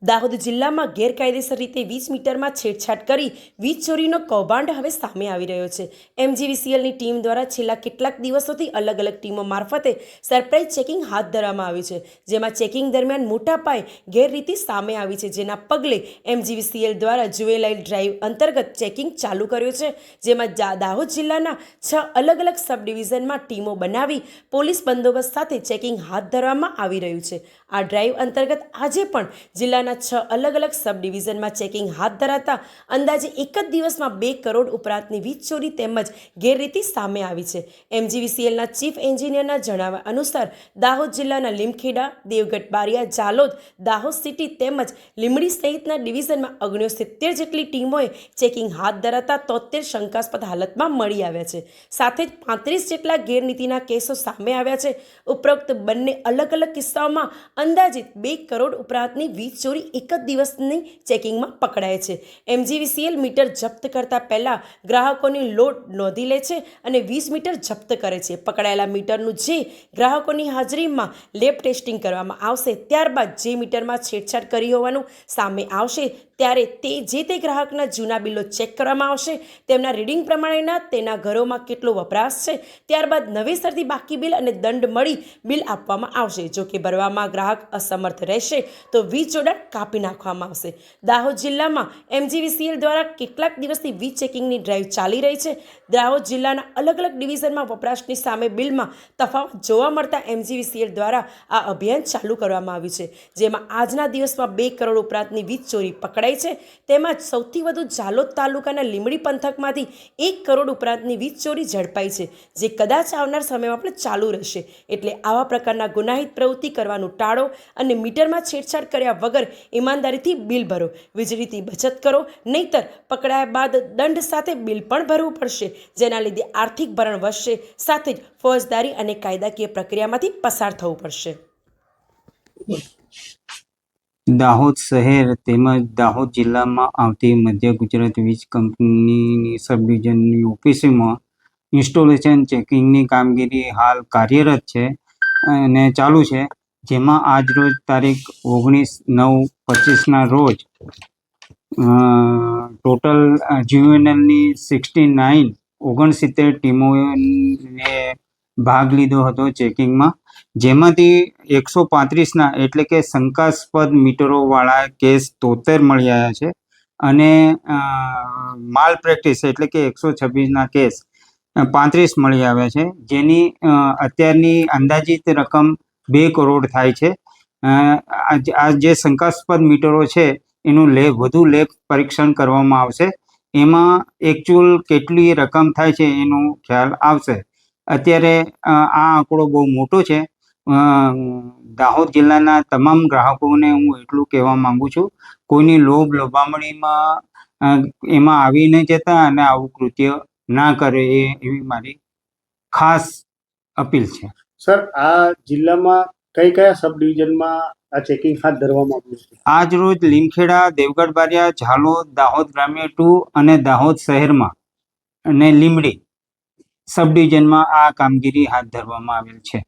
દાહોદ જિલ્લામાં ગેરકાયદેસર રીતે 20 મીટરમાં છેડછાડ કરી વીજ ચોરીનો કૌભાંડ હવે સામે આવી રહ્યો છે। એમજીવીસીએલની ટીમ દ્વારા છેલ્લા કેટલાક દિવસોથી અલગ અલગ ટીમો મારફતે સરપ્રાઇઝ ચેકિંગ હાથ ધરવામાં આવ્યું છે, જેમાં ચેકિંગ દરમિયાન મોટા પાયે ગેરરીતિ સામે આવી છે, જેના પગલે એમજીવીસીએલ દ્વારા જ્યુવેલાઇલ ડ્રાઈવ અંતર્ગત ચેકિંગ ચાલુ કર્યું છે, જેમાં દાહોદ જિલ્લાના 6 અલગ અલગ સબ ડિવિઝનમાં ટીમો બનાવી પોલીસ બંદોબસ્ત સાથે ચેકિંગ હાથ ધરવામાં આવી રહ્યું છે। આ ડ્રાઈવ અંતર્ગત આજે પણ જિલ્લાના 6 અલગ અલગ સબ ડિવિઝનમાં ચેકિંગ હાથ ધરાતા અંદાજે એક જ દિવસમાં 2 કરોડ ઉપરાંતની વીજ ચોરી તેમજ ગેરરીતિ સામે આવી છે। એમજીવીસીએલના ચીફ એન્જિનિયરના જણાવ્યા અનુસાર દાહોદ જિલ્લાના લીમખેડા, દેવગઢ બારિયા, જાલોદ, દાહોદ સિટી તેમજ લીંબડી સહિતના ડિવિઝનમાં 69 જેટલી ટીમોએ ચેકિંગ હાથ ધરાતા 73 શંકાસ્પદ હાલતમાં મળી આવ્યા છે। સાથે જ 35 જેટલા ગેરરીતિના કેસો સામે આવ્યા છે। ઉપરોક્ત બંને અલગ અલગ કિસ્સાઓમાં અંદાજિત 2 કરોડ ઉપરાંતની વીજ ચોરી એક જ દિવસની ચેકિંગમાં પકડાય છે। એમજીવીસીએલ મીટર જપ્ત કરતા પહેલા ગ્રાહકોની લોડ નોંધી લે છે અને 20 મીટર જપ્ત કરે છે। પકડાયેલા મીટરનું જે ગ્રાહકોની હાજરીમાં લેબ ટેસ્ટિંગ કરવામાં આવશે, ત્યારબાદ જે મીટરમાં છેડછાડ કરી હોવાનું સામે આવશે ત્યારે તે ગ્રાહકના જૂના બિલો ચેક કરવામાં આવશે। તેમના રીડિંગ પ્રમાણેના તેના ઘરોમાં કેટલો વપરાશ છે, ત્યારબાદ નવેસરથી બાકી બિલ અને દંડ મળી બિલ આપવામાં આવશે। જો કે ભરવામાં ગ્રાહક અસમર્થ રહેશે તો વીજ જોડાણ કાપી નાખવામાં આવશે। દાહોદ જિલ્લામાં એમજીવીસીએલ દ્વારા કેટલાક દિવસથી વીજ ચેકિંગની ડ્રાઈવ ચાલી રહી છે। દાહોદ જિલ્લાના અલગ અલગ ડિવિઝનમાં વપરાશની સામે બિલમાં તફાવત જોવા મળતા એમજીવીસીએલ દ્વારા આ અભિયાન ચાલુ કરવામાં આવ્યું છે, જેમાં આજના દિવસમાં 2 કરોડ ઉપરાંતની વીજ ચોરી પકડાઈ છે। તેમજ સૌથી વધુ જાલોદ તાલુકાના લીંબડી પંથકમાંથી 1 કરોડ ઉપરાંતની વીજ ચોરી ઝડપાઈ છે, જે કદાચ આવનાર સમયમાં પણ ચાલુ રહેશે। એટલે આવા પ્રકારના ગુનાહિત પ્રવૃત્તિ કરવાનું ટાળો અને મીટરમાં છેડછાડ કર્યા વગર ઈમાનદારીથી બિલ ભરો, વીજળીની બચત કરો, નહીતર પકડાયા બાદ દંડ સાથે બિલ પણ ભરવું પડશે, જેના લીધે આર્થિક ભરણ વધશે, સાથે જ ફોજદારી અને કાયદાકીય પ્રક્રિયામાંથી પસાર થવું પડશે। દાહોદ શહેર તેમજ દાહોદ જિલ્લામાં આવતી મધ્ય ગુજરાત વીજ કંપનીની સબ ડિવિઝનની ઓફિસોમાં ઇન્સ્ટોલેશન ચેકિંગની કામગીરી હાલ કાર્યરત છે અને ચાલુ છે, જેમાં આજ રોજ તારીખ 19/9/25ના રોજ ટોટલ જ્યુવેનલની 69 ટીમોએ ભાગ લીધો હતો ચેકિંગમાં, જેમાંથી 135ના એટલે કે શંકાસ્પદ મીટરોવાળા કેસ 73 મળી આવ્યા છે અને માલ પ્રેક્ટિસ એટલે કે 126ના કેસ 35 મળી આવ્યા છે, જેની અત્યારની અંદાજિત રકમ 2 કરોડ થાય છે। આ જે શંકાસ્પદ મીટરો છે એનું વધુ લેબ પરીક્ષણ કરવામાં આવશે, એમાં એકચ્યુઅલ કેટલી રકમ થાય છે એનો ખ્યાલ આવશે। અત્યારે આ આંકડો બહુ મોટો છે। દાહોદ જિલ્લાના તમામ ગ્રાહકોને હું એટલું કહેવા માંગુ છું, કોઈની લોભ લોભામણીમાં એમાં આવી ન જતા અને આવું કૃત્ય ના કરે એવી મારી ખાસ અપીલ છે। સર, આ જિલ્લામાં કયા સબ ડિવિઝનમાં આ ચેકિંગ હાથ ધરવામાં આવ્યું છે? આજ રોજ લીમખેડા, દેવગઢ બારિયા, ઝાલોદ, દાહોદ ગ્રામ્ય 2 અને દાહોદ શહેરમાં અને લીંબડી સબ ડિવિઝનમાં આ કામગીરી હાથ ધરવામાં આવેલ છે।